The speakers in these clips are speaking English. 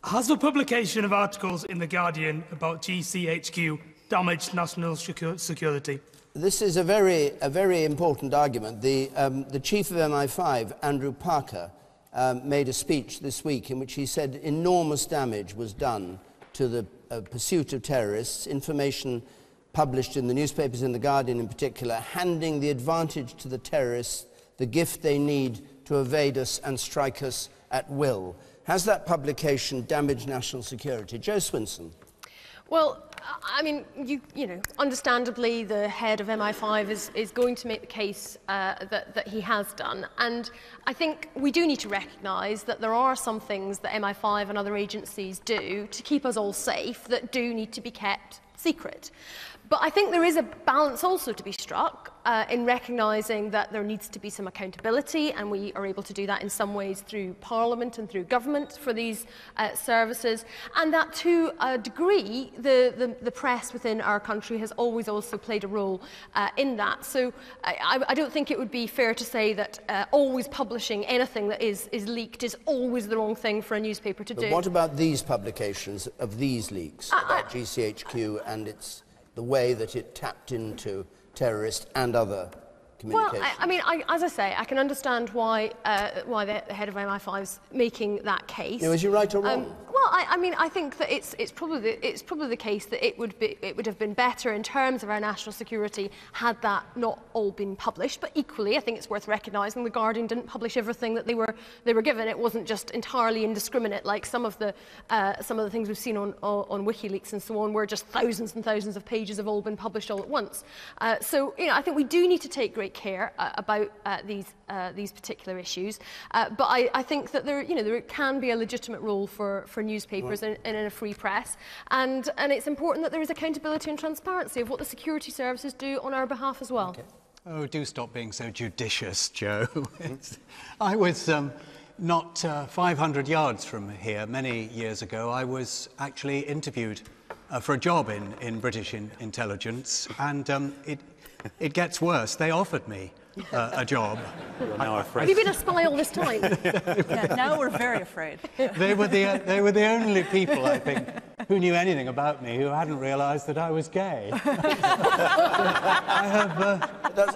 Has the publication of articles in The Guardian about GCHQ damaged national security? This is a very important argument. The chief of MI5, Andrew Parker, made a speech this week in which he said enormous damage was done to the pursuit of terrorists, information published in the newspapers, in The Guardian in particular, handing the advantage to the terrorists, the gift they need to evade us and strike us at will. Has that publication damaged national security? Joe Swinson. Well, I mean, you know, understandably, the head of MI5 is going to make the case that he has done. And I think we do need to recognise that there are some things that MI5 and other agencies do to keep us all safe that do need to be kept secret. But I think there is a balance also to be struck in recognising that there needs to be some accountability, and we are able to do that in some ways through Parliament and through government for these services, and that to a degree the press within our country has always also played a role in that. So I don't think it would be fair to say that always publishing anything that is leaked is always the wrong thing for a newspaper to do. But what about these publications of these leaks about GCHQ and the way that it tapped into terrorist and other communications? Well, I mean, as I say, I can understand why the head of MI5 is making that case. Is he right or wrong? Well, I mean, I think that it's probably the case that it would have been better in terms of our national security had that not all been published. But equally, I think it's worth recognising the Guardian didn't publish everything that they were given. It wasn't just entirely indiscriminate like some of the things we've seen on WikiLeaks and so on, where just thousands and thousands of pages have all been published all at once. So, you know, I think we do need to take great care about these particular issues. But I think that there can be a legitimate role for newspapers in a free press, and it's important that there is accountability and transparency of what the security services do on our behalf as well. Okay. Oh, do stop being so judicious, Joe. I was not 500 yards from here many years ago. I was actually interviewed for a job in British intelligence, and it gets worse. They offered me a job. You're now afraid. Have you been a spy all this time? Yeah, now we're very afraid. They were the only people, I think, who knew anything about me who hadn't realised that I was gay.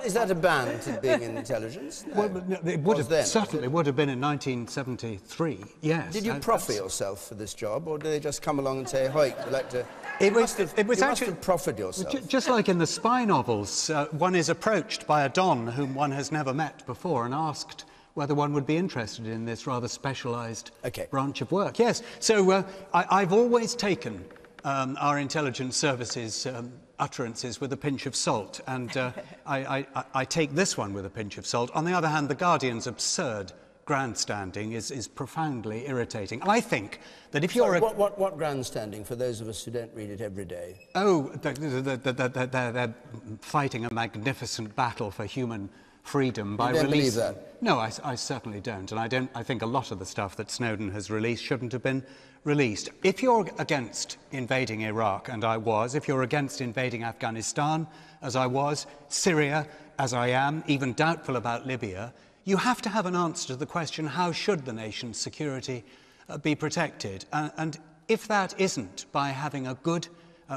Is that a ban to being in intelligence? No. Well, it would have certainly would have been in 1973. Yes. Did you proffer yourself for this job, or did they just come along and say, "Hi, you'd like to"? You must have proffered yourself. Just like in the spy novels, one is approached by a don whom one has never met before and asked whether one would be interested in this rather specialised branch of work. Yes, so I've always taken our intelligence services utterances with a pinch of salt, and I take this one with a pinch of salt. On the other hand, The Guardian's absurd grandstanding is profoundly irritating. I think that if you're... What grandstanding, for those of us who don't read it every day? Oh, they're fighting a magnificent battle for human freedom by releasing... You don't believe that? No, I certainly don't. And I think a lot of the stuff that Snowden has released shouldn't have been released. If you're against invading Iraq, and I was, if you're against invading Afghanistan, as I was, Syria, as I am, even doubtful about Libya, you have to have an answer to the question, how should the nation's security be protected? And if that isn't by having a good,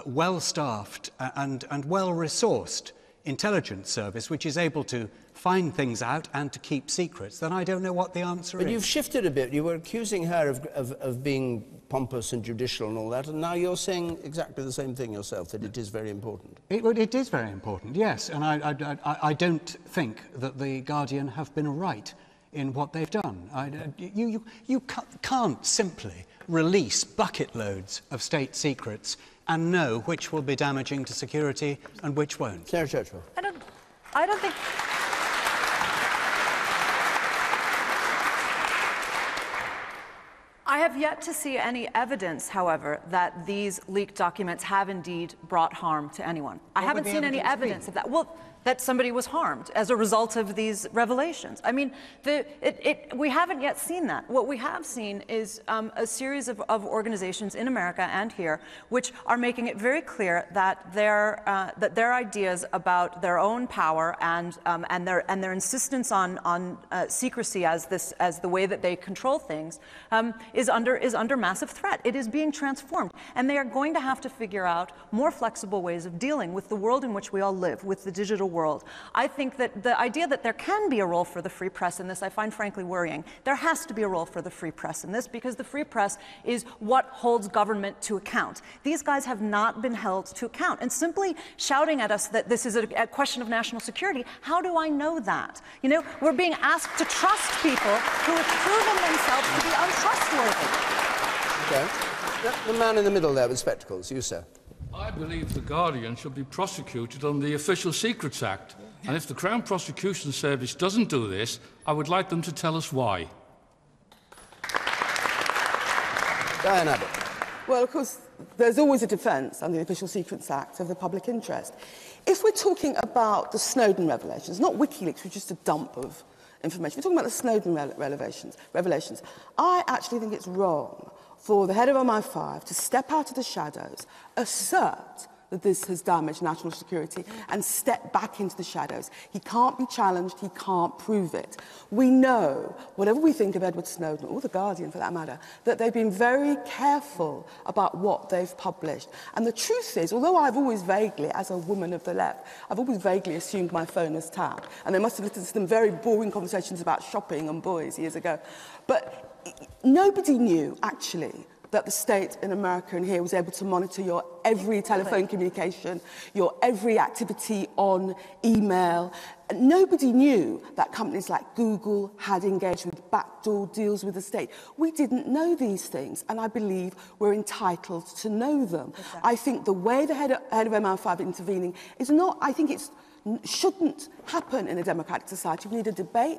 well-staffed and well-resourced intelligence service which is able to find things out and to keep secrets, then I don't know what the answer is. But you've shifted a bit. You were accusing her of being pompous and judicial and all that, and now you're saying exactly the same thing yourself, that it is very important. It is very important, yes, and I don't think that The Guardian have been right in what they've done. You can't simply release bucket loads of state secrets and know which will be damaging to security and which won't. Sarah Churchwell. I don't think... I have yet to see any evidence, however, that these leaked documents have indeed brought harm to anyone. I haven't seen any evidence of that. Well, that somebody was harmed as a result of these revelations. I mean, we haven't yet seen that. What we have seen is a series of organizations in America and here which are making it very clear that their ideas about their own power and their insistence on secrecy as the way that they control things is under massive threat. It is being transformed, and they are going to have to figure out more flexible ways of dealing with the world in which we all live, with the digital world. I think that the idea that there can be a role for the free press in this, I find frankly worrying. There has to be a role for the free press in this, because the free press is what holds government to account. These guys have not been held to account, and simply shouting at us that this is a question of national security, how do I know that? You know, we're being asked to trust people who have proven themselves to be untrustworthy. Okay. The man in the middle there with spectacles, you, sir. I believe the Guardian should be prosecuted on the Official Secrets Act. And if the Crown Prosecution Service doesn't do this, I would like them to tell us why. Diane Abbott. Well, of course, there's always a defence under the Official Secrets Act of the public interest. If we're talking about the Snowden revelations, not WikiLeaks, which is just a dump of information, we're talking about the Snowden revelations, I actually think it's wrong for the head of MI5 to step out of the shadows, assert that this has damaged national security, and step back into the shadows. He can't be challenged, he can't prove it. We know, whatever we think of Edward Snowden, or The Guardian for that matter, that they've been very careful about what they've published. And the truth is, although I've always vaguely, as a woman of the left, I've always vaguely assumed my phone was tapped, and they must have listened to some very boring conversations about shopping and boys years ago. But nobody knew, actually, that the state in America and here was able to monitor your every telephone communication, your every activity on email. Nobody knew that companies like Google had engaged with backdoor deals with the state. We didn't know these things, and I believe we're entitled to know them. Exactly. I think the way the head of MI5 intervening is not, I think it's shouldn't happen in a democratic society. We need a debate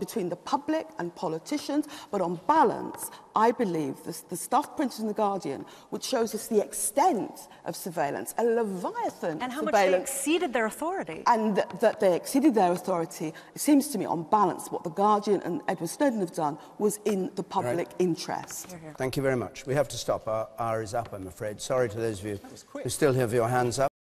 between the public and politicians, but on balance, I believe the stuff printed in The Guardian, which shows us the extent of surveillance, a leviathan and how surveillance, much they exceeded their authority. And that they exceeded their authority, it seems to me, on balance, what The Guardian and Edward Snowden have done was in the public interest. Hear, hear. Thank you very much. We have to stop. Our hour is up, I'm afraid. Sorry to those of you who still have your hands up.